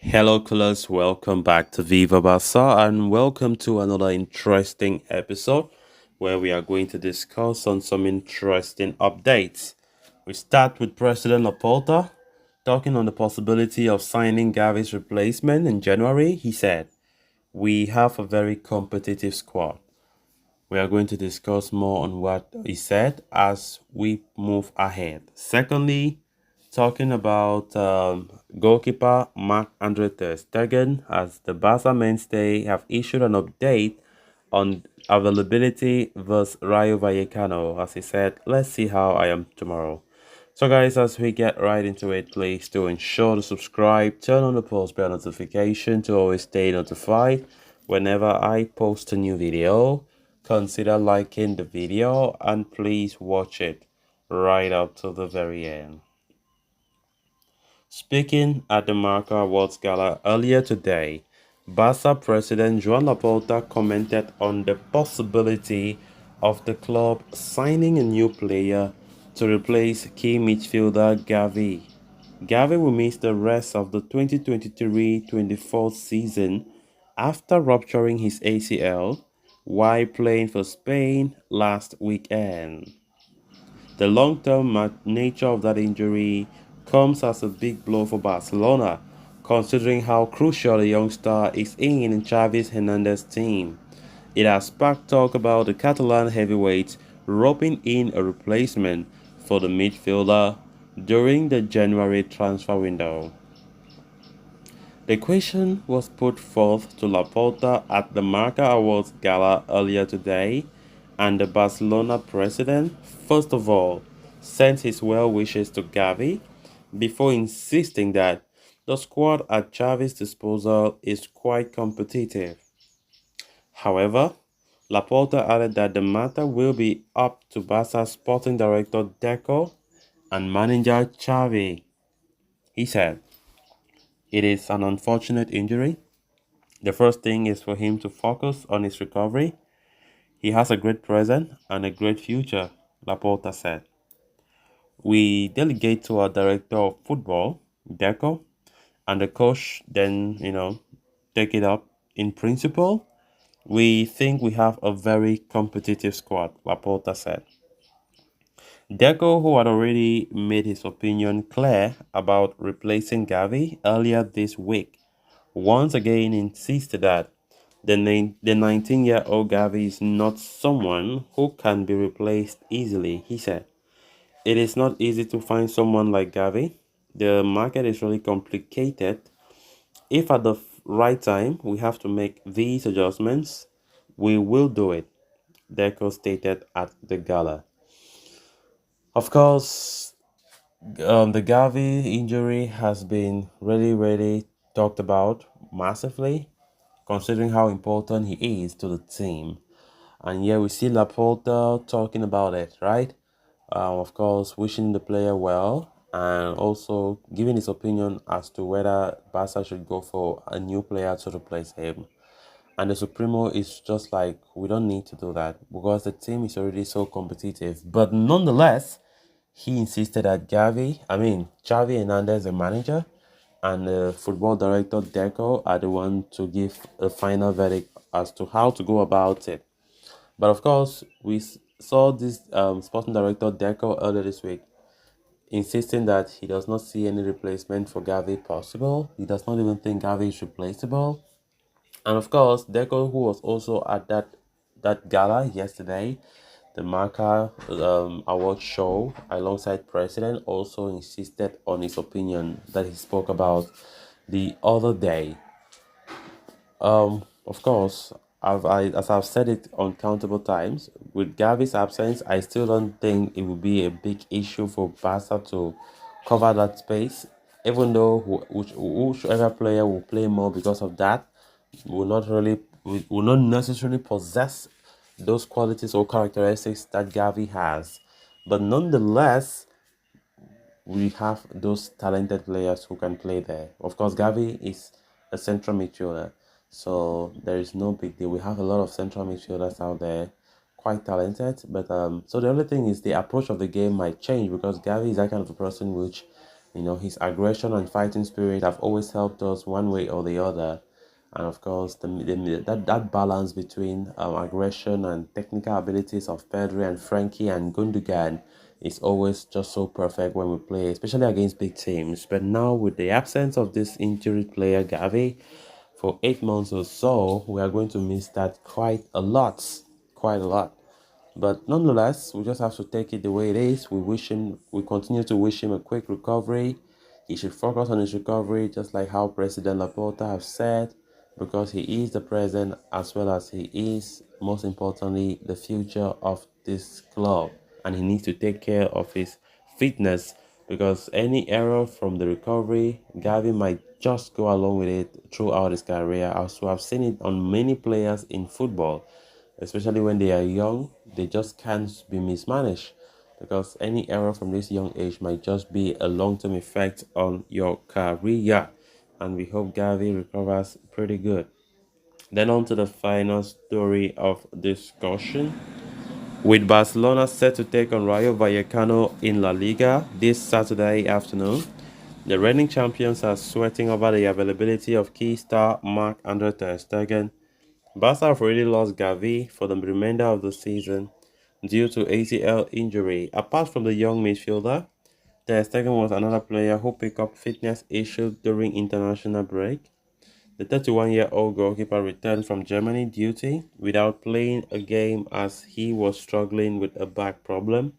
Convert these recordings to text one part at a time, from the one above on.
Hello, colors. Welcome back to Viva Basa and welcome to another interesting episode where we are going to discuss on some interesting updates. We start with President Laporta talking on the possibility of signing Gavi's replacement in January. He said, "We have a very competitive squad." We are going to discuss more on what he said as we move ahead. Secondly, talking about goalkeeper Marc-Andre Ter Stegen, as the Barca mainstay have issued an update on availability versus Rayo Vallecano. As he said, let's see how I am tomorrow. So guys, as we get right into it, please do ensure to subscribe, turn on the post bell notification to always stay notified whenever I post a new video. Consider liking the video and please watch it right up to the very end. Speaking at the Marca Awards Gala earlier today, Barca president Joan Laporta commented on the possibility of the club signing a new player to replace key midfielder Gavi. Gavi will miss the rest of the 2023-24 season after rupturing his ACL while playing for Spain last weekend. The long-term nature of that injury comes as a big blow for Barcelona, considering how crucial the young star is in Xavi Hernandez's team. It has sparked talk about the Catalan heavyweight roping in a replacement for the midfielder during the January transfer window. The question was put forth to Laporta at the Marca Awards Gala earlier today, and the Barcelona president, first of all, sent his well wishes to Gavi before insisting that the squad at Xavi's disposal is quite competitive. However, Laporta added that the matter will be up to Barca sporting director Deco and manager Xavi. He said, "It is an unfortunate injury. The first thing is for him to focus on his recovery. He has a great present and a great future," Laporta said. "We delegate to our director of football, Deco, and the coach then, take it up. In principle, we think we have a very competitive squad," Laporta said. Deco, who had already made his opinion clear about replacing Gavi earlier this week, once again insisted that the 19-year-old Gavi is not someone who can be replaced easily. He said, "It is not easy to find someone like Gavi. The market is really complicated. If at the right time we have to make these adjustments, we will do it," Deco stated at the gala. Of course, the Gavi injury has been really talked about massively, considering how important he is to the team. And yeah, we see Laporta talking about it, right? Of course, wishing the player well and also giving his opinion as to whether Barca should go for a new player to replace him. And the Supremo is just like, we don't need to do that because the team is already so competitive. But nonetheless, he insisted that Xavi Hernandez, the manager, and the football director Deco are the one to give a final verdict as to how to go about it. But of course, we saw this sporting director Deco earlier this week insisting that he does not see any replacement for Gavi possible. He does not even think Gavi is replaceable. And of course, Deco, who was also at that gala yesterday, the Marca award show, alongside President, also insisted on his opinion that he spoke about the other day. Of course, as I've said it uncountable times, with Gavi's absence, I still don't think it will be a big issue for Barca to cover that space. Even though whichever player will play more because of that will not necessarily possess those qualities or characteristics that Gavi has. But nonetheless, we have those talented players who can play there. Of course, Gavi is a central midfielder, so there is no big deal. We have a lot of central midfielders out there, quite talented. But so the only thing is the approach of the game might change because Gavi is that kind of a person which His aggression and fighting spirit have always helped us one way or the other. And of course, that balance between aggression and technical abilities of Pedri and Frankie and Gundogan is always just so perfect when we play, especially against big teams. But now, with the absence of this injured player, Gavi, for 8 months or so, we are going to miss that quite a lot. Quite a lot. But nonetheless, we just have to take it the way it is. We continue to wish him a quick recovery. He should focus on his recovery, just like how President Laporta have said, because he is the present as well as he is, most importantly, the future of this club. And he needs to take care of his fitness because any error from the recovery, Gavi might just go along with it throughout his career, as we have seen it on many players in football, especially when they are young. They just can't be mismanaged because any error from this young age might just be a long-term effect on your career. And we hope Gavi recovers pretty good. Then on to the final story of discussion. With Barcelona set to take on Rayo Vallecano in La Liga this Saturday afternoon, the reigning champions are sweating over the availability of key star Marc-Andre Ter Stegen. Barca have already lost Gavi for the remainder of the season due to ACL injury. Apart from the young midfielder, Ter Stegen was another player who picked up fitness issues during international break. The 31-year-old goalkeeper returned from Germany duty without playing a game as he was struggling with a back problem.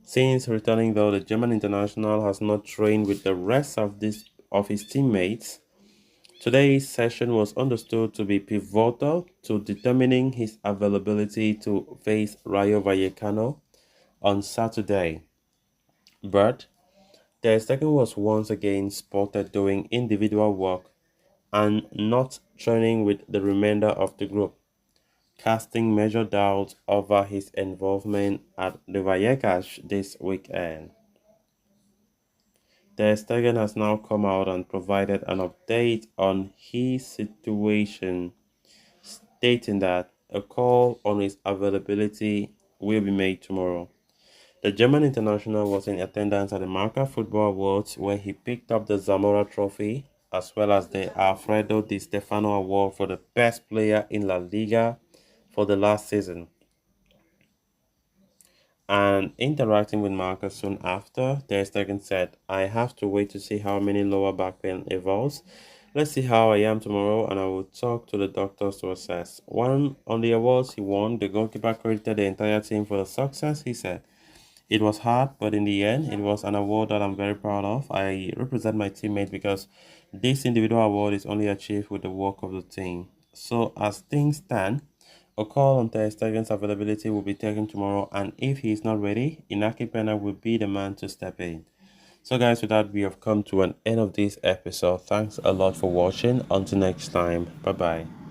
Since returning though, the German international has not trained with the rest of his teammates. Today's session was understood to be pivotal to determining his availability to face Rayo Vallecano on Saturday. But Ter Stegen was once again spotted doing individual work and not training with the remainder of the group, casting major doubts over his involvement at the Vallecas this weekend. Ter Stegen has now come out and provided an update on his situation, stating that a call on his availability will be made tomorrow. The German international was in attendance at the Marca Football Awards where he picked up the Zamora Trophy as well as the Alfredo Di Stefano Award for the best player in La Liga for the last season. And interacting with Marcus soon after, Ter Stegen said, "I have to wait to see how many lower back pain evolves. Let's see how I am tomorrow and I will talk to the doctors to assess." One on the awards he won, the goalkeeper credited the entire team for the success. He said, "It was hard, but in the end, it was an award that I'm very proud of. I represent my teammates because this individual award is only achieved with the work of the team. So as things stand, a call on Ter Stegen's availability will be taken tomorrow, and if he is not ready, Inaki Pena will be the man to step in." So guys, with that, we have come to an end of this episode. Thanks a lot for watching. Until next time, bye bye.